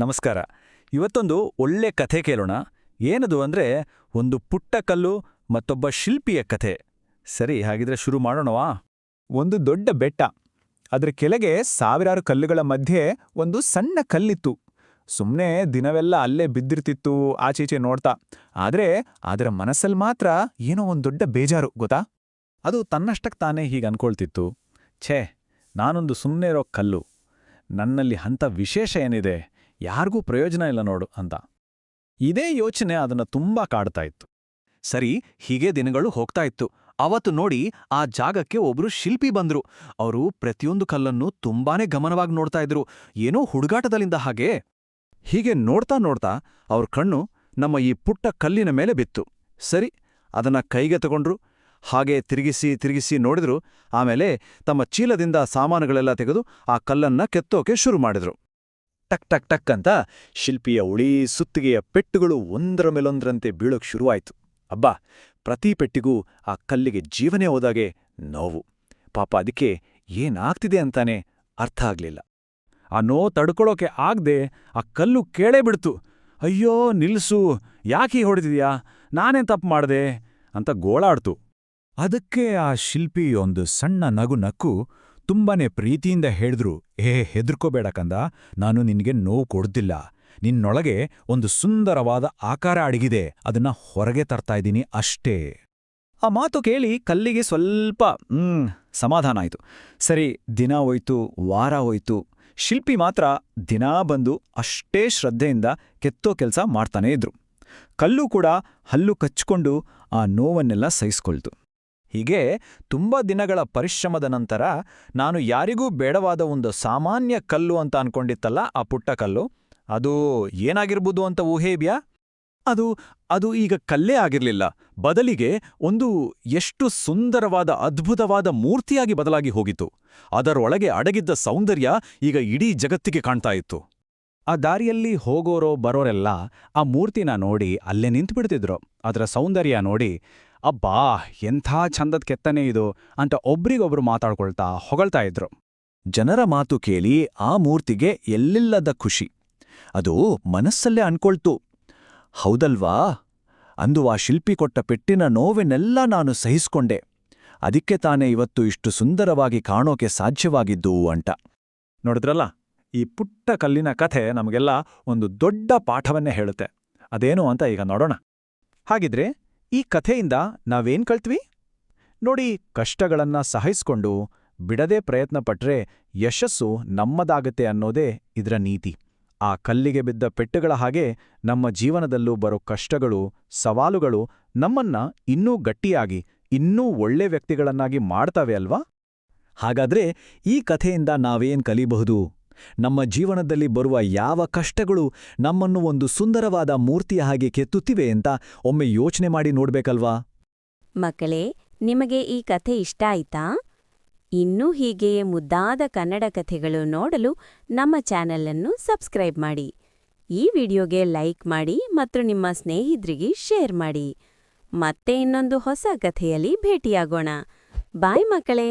ನಮಸ್ಕಾರ. ಇವತ್ತೊಂದು ಒಳ್ಳೆ ಕಥೆ ಕೇಳೋಣ. ಏನದು ಅಂದ್ರೆ ಒಂದು ಪುಟ್ಟ ಕಲ್ಲು ಮತ್ತೊಬ್ಬ ಶಿಲ್ಪಿಯ ಕಥೆ. ಸರಿ, ಹಾಗಿದ್ರೆ ಶುರು ಮಾಡೋಣವಾ? ಒಂದು ದೊಡ್ಡ ಬೆಟ್ಟ. ಅದರ ಕೆಳಗೆ ಸಾವಿರಾರು ಕಲ್ಲುಗಳ ಮಧ್ಯೆ ಒಂದು ಸಣ್ಣ ಕಲ್ಲಿತ್ತು. ಸುಮ್ಮನೆ ದಿನವೆಲ್ಲ ಅಲ್ಲೇ ಬಿದ್ದಿರ್ತಿತ್ತು, ಆಚೀಚೆ ನೋಡ್ತಾ. ಆದ್ರೆ ಅದರ ಮನಸ್ಸಲ್ಲಿ ಮಾತ್ರ ಏನೋ ಒಂದು ದೊಡ್ಡ ಬೇಜಾರು, ಗೊತ್ತಾ? ಅದು ತನ್ನಷ್ಟಕ್ಕೆ ತಾನೇ ಹೀಗೆ ಅನ್ಕೊಳ್ತಿತ್ತು. ಛೇ, ನಾನೊಂದು ಸುಮ್ಮನೆ ಇರೋ ಕಲ್ಲು. ನನ್ನಲ್ಲಿ ಅಂಥ ವಿಶೇಷ ಏನಿದೆ, ಯಾರಿಗೂ ಪ್ರಯೋಜನ ಇಲ್ಲ ನೋಡು ಅಂತ. ಇದೇ ಯೋಚನೆ ಅದನ್ನ ತುಂಬಾ ಕಾಡ್ತಾ ಇತ್ತು. ಸರಿ, ಹೀಗೆ ದಿನಗಳು ಹೋಗ್ತಾ ಇತ್ತು. ಅವತ್ತು ನೋಡಿ ಆ ಜಾಗಕ್ಕೆ ಒಬ್ರು ಶಿಲ್ಪಿ ಬಂದ್ರು. ಅವರು ಪ್ರತಿಯೊಂದು ಕಲ್ಲನ್ನು ತುಂಬಾನೇ ಗಮನವಾಗಿ ನೋಡ್ತಾ ಇದ್ರು, ಏನೋ ಹುಡುಗಾಟದಲ್ಲಿಂದ ಹಾಗೆ. ಹೀಗೆ ನೋಡ್ತಾ ನೋಡ್ತಾ ಅವ್ರ ಕಣ್ಣು ನಮ್ಮ ಈ ಪುಟ್ಟ ಕಲ್ಲಿನ ಮೇಲೆ ಬಿತ್ತು. ಸರಿ, ಅದನ್ನ ಕೈಗೆ ತಗೊಂಡ್ರು. ಹಾಗೆ ತಿರುಗಿಸಿ ತಿರುಗಿಸಿ ನೋಡಿದ್ರು. ಆಮೇಲೆ ತಮ್ಮ ಚೀಲದಿಂದ ಸಾಮಾನುಗಳೆಲ್ಲ ತೆಗೆದು ಆ ಕಲ್ಲನ್ನ ಕೆತ್ತೋಕೆ ಶುರು ಮಾಡಿದ್ರು. ಟಕ್ ಟಕ್ ಟಕ್ ಅಂತ ಶಿಲ್ಪಿಯ ಉಳಿ ಸುತ್ತಿಗೆಯ ಪೆಟ್ಟುಗಳು ಒಂದರ ಮೇಲೊಂದರಂತೆ ಬೀಳೋಕ್ ಶುರುವಾಯ್ತು. ಅಬ್ಬಾ, ಪ್ರತಿ ಪೆಟ್ಟಿಗೂ ಆ ಕಲ್ಲಿಗೆ ಜೀವನೇ ಹೋದಾಗೆ ನೋವು. ಪಾಪ ಅದಕ್ಕೆ ಏನಾಗ್ತಿದೆ ಅಂತಾನೆ ಅರ್ಥ ಆಗ್ಲಿಲ್ಲ. ಆ ನೋವು ತಡ್ಕೊಳೋಕೆ ಆಗ್ದೆ ಆ ಕಲ್ಲು ಕೇಳೇ ಬಿಡ್ತು. ಅಯ್ಯೋ ನಿಲ್ಸು, ಯಾಕೀ ಹೊಡೆದಿದ್ಯಾ, ನಾನೇನ್ ತಪ್ಪು ಮಾಡ್ದೆ ಅಂತ ಗೋಳಾಡ್ತು. ಅದಕ್ಕೆ ಆ ಶಿಲ್ಪಿ ಒಂದು ಸಣ್ಣ ನಗು ನಕ್ಕು ತುಂಬಾನೇ ಪ್ರೀತಿಯಿಂದ ಹೇಳಿದ್ರು, ಹೆದರ್ಕೋಬೇಡ ಕಂದ, ನಾನು ನಿನ್ಗೆ ನೋವು ಕೊಡ್ತಿಲ್ಲ. ನಿನ್ನೊಳಗೆ ಒಂದು ಸುಂದರವಾದ ಆಕಾರ ಅಡಗಿದೆ, ಅದನ್ನ ಹೊರಗೆ ತರ್ತಾ ಇದ್ದೀನಿ ಅಷ್ಟೇ. ಆ ಮಾತು ಕೇಳಿ ಕಲ್ಲಿಗೆ ಸ್ವಲ್ಪ ಸಮಾಧಾನ ಆಯ್ತು. ಸರಿ, ದಿನ ಹೋಯ್ತು, ವಾರ ಹೋಯ್ತು. ಶಿಲ್ಪಿ ಮಾತ್ರ ದಿನಾ ಬಂದು ಅಷ್ಟೇ ಶ್ರದ್ಧೆಯಿಂದ ಕೆತ್ತೋ ಕೆಲಸ ಮಾಡ್ತಾನೇ ಇದ್ರು. ಕಲ್ಲು ಕೂಡ ಹಲ್ಲು ಕಚ್ಕೊಂಡು ಆ ನೋವನ್ನೆಲ್ಲ ಸಹಿಸ್ಕೊಳ್ತು. ಹೀಗೆ ತುಂಬಾ ದಿನಗಳ ಪರಿಶ್ರಮದ ನಂತರ ನಾನು ಯಾರಿಗೂ ಬೇಡವಾದ ಒಂದು ಸಾಮಾನ್ಯ ಕಲ್ಲು ಅಂತ ಅನ್ಕೊಂಡಿತ್ತಲ್ಲ ಆ ಪುಟ್ಟ ಕಲ್ಲು, ಅದು ಏನಾಗಿರ್ಬೋದು ಅಂತ ಊಹೆ ಇದ್ಯಾ? ಅದು ಈಗ ಕಲ್ಲೇ ಆಗಿರ್ಲಿಲ್ಲ. ಬದಲಿಗೆ ಒಂದು ಎಷ್ಟು ಸುಂದರವಾದ ಅದ್ಭುತವಾದ ಮೂರ್ತಿಯಾಗಿ ಬದಲಾಗಿ ಹೋಗಿತು. ಅದರೊಳಗೆ ಅಡಗಿದ್ದ ಸೌಂದರ್ಯ ಈಗ ಇಡೀ ಜಗತ್ತಿಗೆ ಕಾಣ್ತಾ ಇತ್ತು. ಆ ದಾರಿಯಲ್ಲಿ ಹೋಗೋರೋ ಬರೋರೆಲ್ಲ ಆ ಮೂರ್ತಿನ ನೋಡಿ ಅಲ್ಲೇ ನಿಂತುಬಿಡ್ತಿದ್ರು. ಅದರ ಸೌಂದರ್ಯ ನೋಡಿ, ಅಬ್ಬಾ ಎಂಥ ಛಂದದ ಕೆತ್ತನೆ ಇದು ಅಂತ ಒಬ್ರಿಗೊಬ್ರು ಮಾತಾಡ್ಕೊಳ್ತಾ ಹೊಗಳ್ತಾ ಇದ್ರು. ಜನರ ಮಾತು ಕೇಳಿ ಆ ಮೂರ್ತಿಗೆ ಎಲ್ಲಿಲ್ಲದ ಖುಷಿ. ಅದು ಮನಸ್ಸಲ್ಲೇ ಅನ್ಕೊಳ್ತು, ಹೌದಲ್ವಾ, ಅಂದು ಆ ಶಿಲ್ಪಿ ಕೊಟ್ಟ ಪೆಟ್ಟಿನ ನೋವನ್ನೆಲ್ಲ ನಾನು ಸಹಿಸ್ಕೊಂಡೆ. ಅದಕ್ಕೆ ತಾನೇ ಇವತ್ತು ಇಷ್ಟು ಸುಂದರವಾಗಿ ಕಾಣೋಕೆ ಸಾಧ್ಯವಾಗಿದ್ದು ಅಂತ. ನೋಡಿದ್ರಲ್ಲ, ಈ ಪುಟ್ಟ ಕಲ್ಲಿನ ಕಥೆ ನಮಗೆಲ್ಲ ಒಂದು ದೊಡ್ಡ ಪಾಠವನ್ನೇ ಹೇಳುತ್ತೆ. ಅದೇನು ಅಂತ ಈಗ ನೋಡೋಣ. ಹಾಗಿದ್ರೆ ಈ ಕಥೆಯಿಂದ ನಾವೇನ್ ಕಲ್ತ್ವಿ ನೋಡಿ? ಕಷ್ಟಗಳನ್ನ ಸಹಿಸ್ಕೊಂಡು ಬಿಡದೆ ಪ್ರಯತ್ನಪಟ್ರೆ ಯಶಸ್ಸು ನಮ್ಮದಾಗತ್ತೆ ಅನ್ನೋದೇ ಇದರ ನೀತಿ. ಆ ಕಲ್ಲಿಗೆ ಬಿದ್ದ ಪೆಟ್ಟುಗಳ ಹಾಗೆ ನಮ್ಮ ಜೀವನದಲ್ಲೂ ಬರೋ ಕಷ್ಟಗಳು, ಸವಾಲುಗಳು ನಮ್ಮನ್ನ ಇನ್ನೂ ಗಟ್ಟಿಯಾಗಿ, ಇನ್ನೂ ಒಳ್ಳೆ ವ್ಯಕ್ತಿಗಳನ್ನಾಗಿ ಮಾಡ್ತವೆ ಅಲ್ವಾ? ಹಾಗಾದ್ರೆ ಈ ಕಥೆಯಿಂದ ನಾವೇನ್ ಕಲಿಬಹುದು? ನಮ್ಮ ಜೀವನದಲ್ಲಿ ಬರುವ ಯಾವ ಕಷ್ಟಗಳು ನಮ್ಮನ್ನು ಒಂದು ಸುಂದರವಾದ ಮೂರ್ತಿಯ ಹಾಗೆ ಕೆತ್ತುತ್ತಿವೆ ಅಂತ ಒಮ್ಮೆ ಯೋಚನೆ ಮಾಡಿ ನೋಡ್ಬೇಕಲ್ವಾ? ಮಕ್ಕಳೇ, ನಿಮಗೆ ಈ ಕಥೆ ಇಷ್ಟ ಆಯ್ತಾ? ಇನ್ನೂ ಹೀಗೆಯೇ ಮುದ್ದಾದ ಕನ್ನಡ ಕಥೆಗಳು ನೋಡಲು ನಮ್ಮ ಚಾನೆಲ್ ಅನ್ನು ಸಬ್ಸ್ಕ್ರೈಬ್ ಮಾಡಿ. ಈ ವಿಡಿಯೋಗೆ ಲೈಕ್ ಮಾಡಿ ಮತ್ತು ನಿಮ್ಮ ಸ್ನೇಹಿತರಿಗೆ ಶೇರ್ ಮಾಡಿ. ಮತ್ತೆ ಇನ್ನೊಂದು ಹೊಸ ಕಥೆಯಲ್ಲಿ ಭೇಟಿಯಾಗೋಣ. ಬಾಯ್ ಮಕ್ಕಳೇ.